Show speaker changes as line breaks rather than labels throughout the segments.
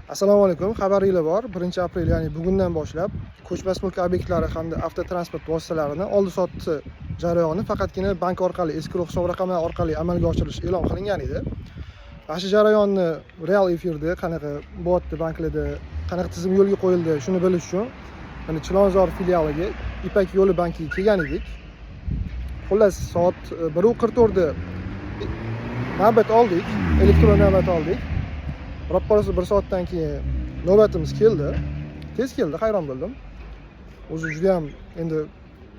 Assalomu alaykum. Xabaringlar bor. 1-aprel, ya'ni bugundan boshlab ko'chmas mulk obyektlari hamda avtotransport vositalarini oldi-sotdi jarayoni faqatgina bank orqali, escrow hisob raqamlari orqali amalga oshirilishi e'lon qilingan edi. Mana shu jarayonni real efirda qanaqa bo'lyapti banklarda, qanaqa tizim yo'lga qo'yildi, shuni bilish uchun mana Chilonzor filialiga Ipak yo'li bankiga kelgan edik. Xullas, soat 1:44 da navbat oldik, elektron navbat oldik. Ropparasi 1 soatdan keyin navbatimiz keldi. Tez keldi, hayron bo'ldim. O'zi juda ham endi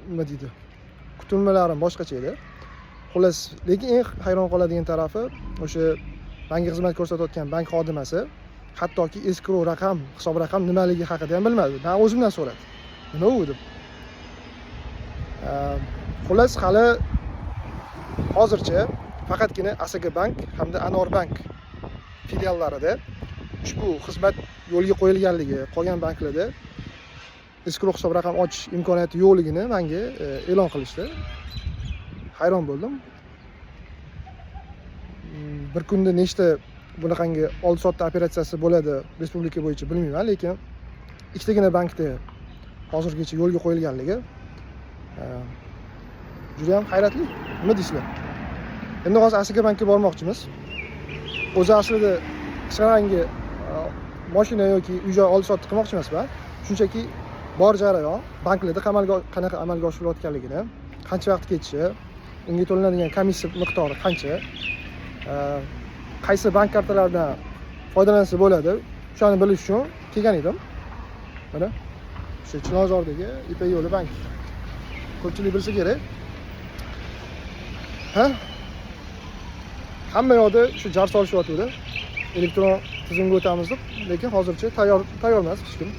nima deydi? Kutilmalarim boshqacha edi. Xullas, lekin eng hayron qoladigan tarafi o'sha menga xizmat ko'rsatayotgan bank xodimasi hattoki escrow raqam, hisob raqam nimaligi haqida ham bilmadi. Men o'zimdan so'radi. Nima u deb. Xullas, hali hozircha faqatgina Asaka Bank hamda Anor Bank filiallarida ushbu xizmat yo'lga qo'yilganligi, qolgan banklarda escrow hisob raqam ochish imkoniyati yo'qligini menga e'lon qilishdi. Hayron bo'ldim. Bir kunda nechta bunaqangi oldi-sotdi operatsiyasi bo'ladi respublika bo'yicha bilmayman, lekin ikkitagina bankda hozirgacha yo'lga qo'yilganligi juda ham hayratli. Nima deysizlar? Endi hozir Asaka Bankka bormoqchimiz. O'zi aslida hech qanday mashina yoki uy-joy oldi-sotdi qilmoqchi emasman. Shunchaki bor jarayon, banklarda qanaqa amalga oshirilayotganligini, qancha vaqt ketishi, unga to'lanadigan komissiya miqdori qancha, qaysi bank kartalaridan foydalansa bo'ladi, shuni bilish uchun kelgan edim. Mana o'sha Chilonzordagi Ipak yo'li bank. Ko'pchilik bilsa kerak. Hamma yoqda shu jar solishyapti. Elektron tizimga o'tamiz deb, lekin hozircha tayyor emas hech kim.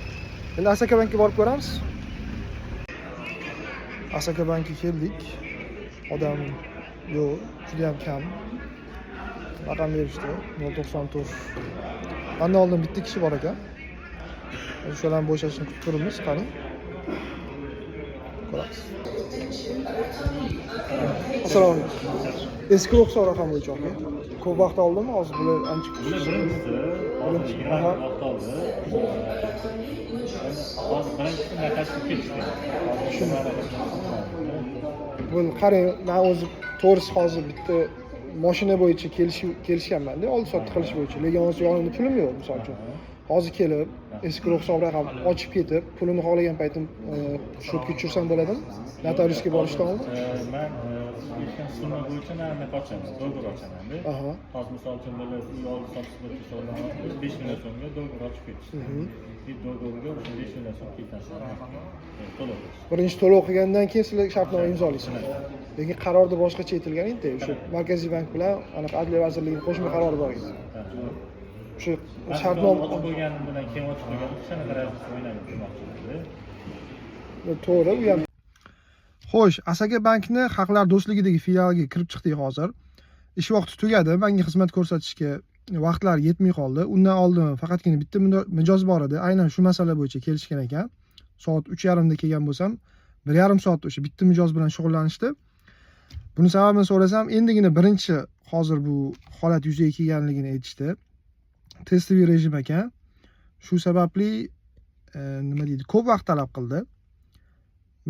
Endi Asaka Bankka borib ko'ramiz. Asaka Bankka keldik. Odam yo'q, juda ham kam. Raqam berishdi 094. Mendan oldin bitta kishi bor ekan. O'shalarni bo'shashini kutib turibmiz, qani. Ko'ramiz. Assalomu alaykum. Escrow hisob raqam bo'yicha aka. Ko'p vaqt oldimi? Hozir bular ancha kutishdi. Aha. Bu qarang, men o'zi to'g'risi hozir bitta mashina bo'yicha kelishganman-da, oldi-sotdi qilish bo'yicha. Lekin hozir yonimda pulim yo'q, misol uchun. Hozir kelib, escrow hisob raqam ochib ketib, pulini xohlagan paytim shotga tushirsam bo'ladimi? Notariusga borishdan oldin.
Men summa bo'yicha nima ochaman? Do'g'ri ochaman-da.
Aha.
Hozir misol uchun uy oldi-sotdi bo'yicha hisoblanadi. 5 million so'mga do'g'ri ochib ketishdi. Do'g'riga 5 million so'm ketadi. To'lov.
Birinchi to'lov qilgandan keyin sizlar shartnoma imzolaysizlar. Lekin qarorda boshqacha aytilgan edi, o'sha Markaziy bank bilan anaqa Adliya vazirligining qo'shma qarori bor edi. Shu shartnoma
bo'lgani bilan keyin ochib qo'ygan, shunaqa raziyat o'ynab turmoqchiman.
To'g'ri, u ham. Xo'sh, Asaka Bankni Xalqlar do'stligidagi filialiga kirib chiqdik hozir. Ish vaqti tugadi, menga xizmat ko'rsatishga vaqtlar yetmay qoldi. Undan oldin faqatgina bitta mijoz bor edi. Aynan shu masala bo'yicha kelishgan ekan. Soat 3:30 da kelgan bo'lsam, 1,5 soat o'sha bitta mijoz bilan shug'ullanishdi. Buni sababini so'rasam, endigina birinchi hozir bu holat yuzaga kelganligini aytishdi. Testiy rejim ekan. Shu sababli nima deydi, ko'p vaqt talab qildi.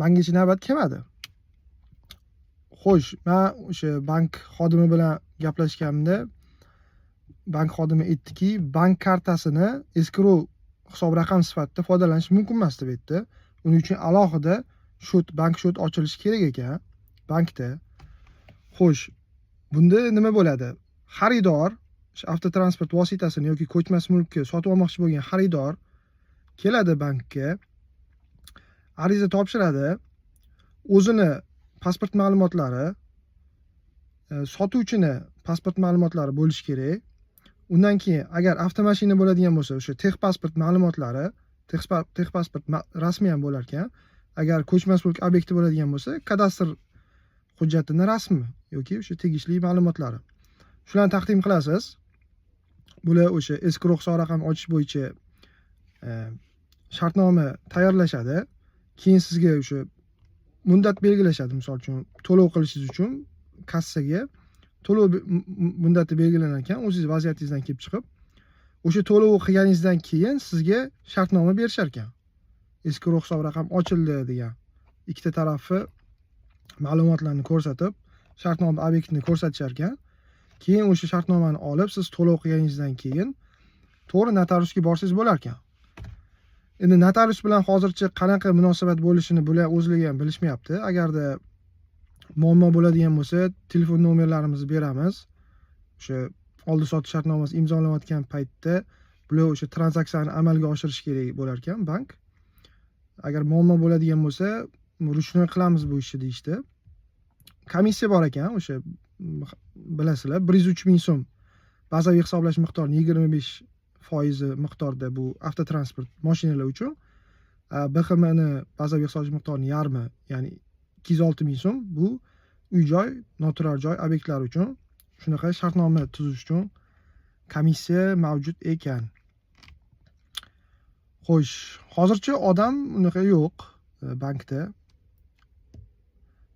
Mengacha navbat kelmadi. Xo'sh, men o'sha bank xodimi bilan gaplashganimda bank xodimi aytdiki, bank kartasini escrow hisob raqam sifatida foydalanish mumkin emas deb aytdi. Uning uchun alohida bank shot ochilishi kerak ekan bankda. Xo'sh, bunda nima bo'ladi? Xaridor avtotransport vositasini yoki ko'chmas mulkni sotib olmoqchi bo'lgan xaridor keladi bankka, ariza topshiradi, o'zini pasport ma'lumotlari, sotuvchini pasport ma'lumotlari bo'lishi kerak. Undan keyin agar avtomashina bo'ladigan bo'lsa, o'sha texpasport ma'lumotlari, texpasport rasmiy ham bo'lar ekan. Agar ko'chmas mulk obyekti bo'ladigan bo'lsa, kadastr hujjatining rasmi yoki o'sha tegishli ma'lumotlari. Shularni taqdim qilasiz. Bular o'sha escrow hisob raqam ochish bo'yicha shartnoma tayyorlashadi. Keyin sizga o'sha muddat belgilashadi. Misol uchun to'lov qilishingiz uchun kassaga to'lov muddati belgilanar ekan. O'zingiz vaziyatingizdan kelib chiqib o'sha to'lov qilganingizdan keyin sizga shartnoma berishar ekan. Escrow hisob raqam ochildi degan. Ikkita tarafi ma'lumotlarni ko'rsatib, shartnoma obyektini ko'rsatishar ekan. Keyin o'sha shartnomani olib, siz to'lov qilganingizdan keyin to'g'ri notariusga borsangiz bo'lar ekan. Endi notarius bilan hozircha qanaqa munosabat bo'lishini bular o'zlari ham bilishmayapti. Agarda muammo bo'ladigan bo'lsa, telefon nomerlarimizni beramiz. O'sha oldi sotish shartnomasi imzolanayotgan paytda bular o'sha tranzaksiyani amalga oshirish kerak bo'lar ekan bank. Agar muammo bo'ladigan bo'lsa, ruchnoy qilamiz bu ishni deyishdi. Komissiya bor ekan, o'sha bilasizlar, 103 ming so'm bazaviy hisoblash miqdorining 25% miqdorda bu avtotransport mashinalar uchun. BXMni bazaviy hisoblash miqdorining yarmi, ya'ni 206 ming so'm bu uy-joy, noturar joy obyektlari uchun shunaqa shartnoma tuzish uchun komissiya mavjud ekan. Xo'sh, hozircha odam unaqa yo'q bankda.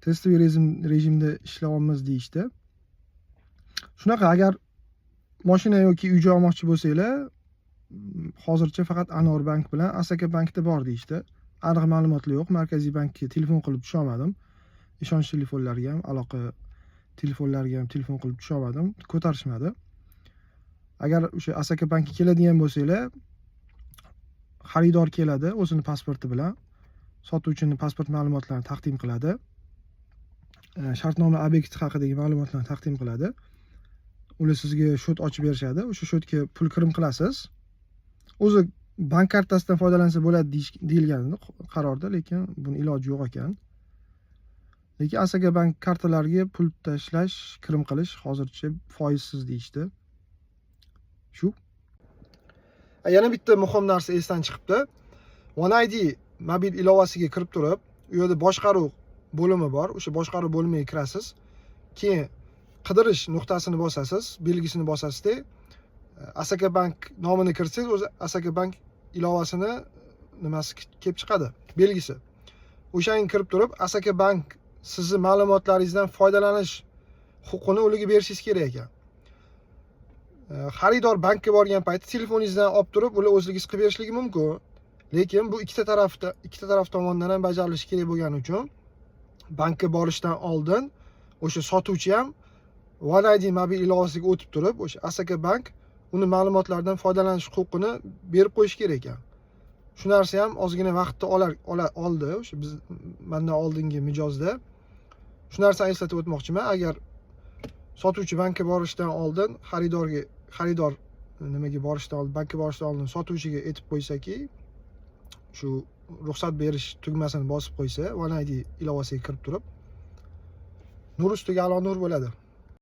Testoviy rejimda ishlayapmiz deyishdi. Shunaqa, agar mashina yoki uy joy olmoqchi bo'lsanglar, hozircha faqat Anor bank bilan Asaka bankda bor deyishdi. Aniq ma'lumotlar yo'q. Markaziy bankka telefon qilib tusha olmadim. Ishonch telefonlariga ham, aloqa telefonlariga ham telefon qilib tusha olmadim. Ko'tarishmadi. Agar o'sha Asaka bankka keladigan bo'lsanglar, xaridor keladi o'zini pasporti bilan, sotuvchining pasport ma'lumotlarini taqdim qiladi. Shartnoma obyekti haqidagi ma'lumotlarni taqdim qiladi. Ular sizga shot ochib berishadi. O'sha shotga pul kirim qilasiz. O'zi bank kartasidan foydalansa bo'ladi deyilgan qarorda, lekin buni iloji yo'q ekan. Lekin Asaka bank kartalariga pul tashlash, kirim qilish hozircha foizsiz deyishdi. Shu. Yana bitta muhim narsa esdan chiqibdi. OneID mobil ilovasiga kirib turib, u yerda boshqaruv bo'limi bor. O'sha boshqaruv bo'limiga kirasiz. Keyin qidirish nuqtasini bosasiz, belgisini bosasizda Asaka bank nomini kirsangiz, o'zi Asaka bank ilovasini nimasi kelib chiqadi, belgisi. O'shanga kirib turib, Asaka bank sizni ma'lumotlaringizdan foydalanish huquqini ularga berishingiz kerak ekan. Xaridor bankka borgan paytda telefoningizdan olib turib, ular o'zligingiz qilib berishligi mumkin. Lekin bu ikkita taraf tomonidan ham bajarilishi kerak bo'lgani uchun bankka borishdan oldin o'sha sotuvchi ham OneID mobil ilovasiga o'tib turib, o'sha Asaka bank uni ma'lumotlaridan foydalanish huquqini berib qo'yish kerak ekan. Shu narsa ham ozgina vaqtni oldi, o'sha biz mendan oldingi mijozda. Shu narsani eslatib o'tmoqchiman. Agar sotuvchi bankka borishdan oldin xaridor nimaga borishdan oldin, bankka borishdan oldin sotuvchiga aytib qo'ysaki, shu ruxsat berish tugmasini bosib qo'ysa, OneID ilovasiga kirib turib, nur ustiga alo nur bo'ladi.